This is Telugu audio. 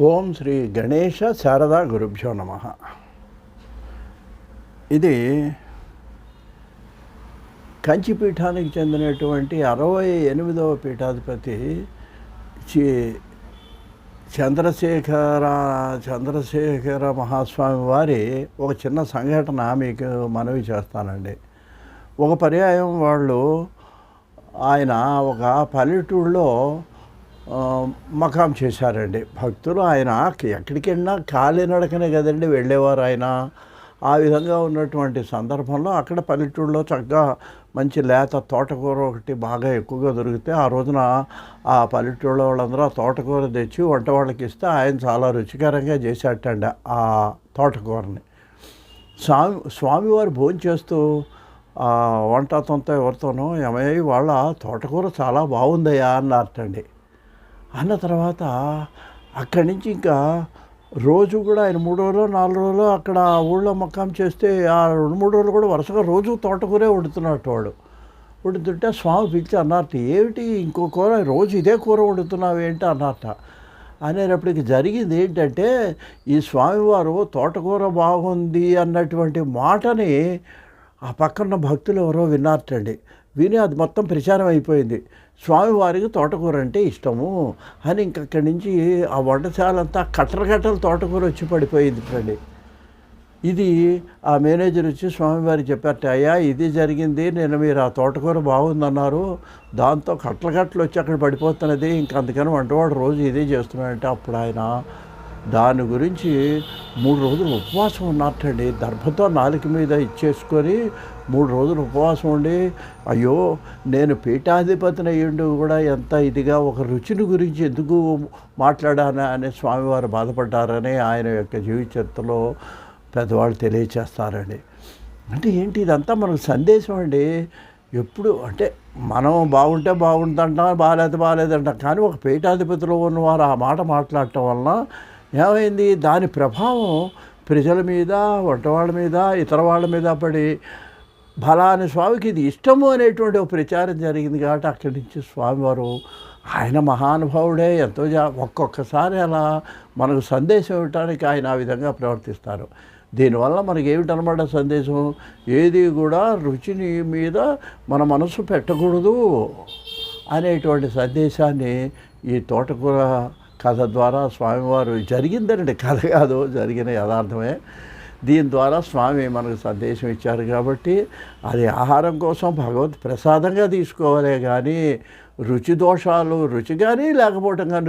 ఓం శ్రీ గణేశ శారదా గురుభ్యో నమ. ఇది కంచిపీఠానికి చెందినటువంటి 68వ పీఠాధిపతి చంద్రశేఖర మహాస్వామి వారి ఒక చిన్న సంఘటన మీకు మనవి చేస్తానండి. ఒక పర్యాయం ఆయన ఒక పల్లెటూళ్ళలో మకాం చేశారండి. భక్తులు ఆయన ఎక్కడికి వెళ్ళినా కాలినడకనే కదండి వెళ్ళేవారు. ఆయన ఆ విధంగా ఉన్నటువంటి సందర్భంలో అక్కడ పల్లెటూళ్ళలో చక్కగా మంచి లేత తోటకూర ఒకటి బాగా ఎక్కువగా దొరికితే ఆ రోజున ఆ పల్లెటూళ్ళ వాళ్ళందరూ ఆ తోటకూర తెచ్చి వంట వాళ్ళకి ఇస్తే ఆయన చాలా రుచికరంగా చేసేటండి ఆ తోటకూరని. స్వామివారు భోంచేస్తూ వంట అతనితో ఎవరితోనో ఏమయ్య వాళ్ళ తోటకూర చాలా బాగుందయ్యా అన్నారటండి. అన్న తర్వాత అక్కడి నుంచి ఇంకా రోజు కూడా ఆయన 3 రోజులు 4 రోజులు అక్కడ ఊళ్ళో మకాం చేస్తే ఆ 2-3 రోజులు కూడా వరుసగా రోజు తోటకూరే వండుతున్నట్టు వాడు. వండుతుంటే స్వామి పిలిచి అన్నారట, ఏమిటి ఇంకో కూర రోజు ఇదే కూర వండుతున్నావు ఏంటి అన్నారట. అనేటప్పటికి జరిగింది ఏంటంటే ఈ స్వామివారు తోటకూర బాగుంది అన్నటువంటి మాటని ఆ పక్కన భక్తులు ఎవరో విన్నారటండి. విని అది మొత్తం ప్రచారం అయిపోయింది. స్వామివారికి తోటకూర అంటే ఇష్టము అని ఇంకక్కడి నుంచి ఆ వంటశాలంతా కట్టలు తోటకూర వచ్చి పడిపోయింది అండి. ఇది ఆ మేనేజర్ వచ్చి స్వామివారికి చెప్పారట, అయ్యా ఇది జరిగింది, నేను మీరు ఆ తోటకూర బాగుందన్నారు, దాంతో కట్టలు వచ్చి అక్కడ పడిపోతున్నది, ఇంక అందుకని వంటవాడు రోజు ఇదే చేస్తున్నాడంటే అప్పుడు ఆయన దాని గురించి 3 రోజులు ఉపవాసం ఉన్నట్టండి. దర్భతో నాలుక మీద ఇచ్చేసుకొని 3 రోజులు ఉపవాసం ఉండి, అయ్యో నేను పీఠాధిపతిని అయ్యుండి కూడా ఎంత ఇదిగా ఒక రుచిని గురించి ఎందుకు మాట్లాడానా అని స్వామివారు బాధపడ్డారని ఆయన యొక్క జీవిత చరిత్రలో పెద్దవాళ్ళు తెలియచేస్తారండి. అంటే ఏంటి ఇదంతా మనకు సందేశం అండి. ఎప్పుడు అంటే మనం బాగుంటే బాగుంటుందంటాం, బాగాలేదంటాం, కానీ ఒక పీఠాధిపతిలో ఉన్నవారు ఆ మాట మాట్లాడటం వలన ఏమైంది, దాని ప్రభావం ప్రజల మీద, వంటవాళ్ళ మీద, ఇతర వాళ్ళ మీద పడి ఫలాని స్వామికి ఇది ఇష్టము అనేటువంటి ఒక ప్రచారం జరిగింది. కాబట్టి అక్కడి నుంచి స్వామివారు ఆయన మహానుభావుడే, ఎంతో ఒక్కొక్కసారి అలా మనకు సందేశం ఇవ్వటానికి ఆయన ఆ విధంగా ప్రవర్తిస్తారు. దీనివల్ల మనకి ఏమిటనమాట సందేశం, ఏది కూడా రుచిని మీద మన మనసు పెట్టకూడదు అనేటువంటి సందేశాన్ని ఈ తోటకూర కథ ద్వారా స్వామివారు జరిగిందనండి, కథ కాదు, జరిగిన యథార్థమే. దీని ద్వారా స్వామి మనకు సందేశం ఇచ్చారు కాబట్టి అది ఆహారం కోసం భగవత్ ప్రసాదంగా తీసుకోవాలే కానీ రుచి దోషాలు రుచి కానీ లేకపోవటం కానీ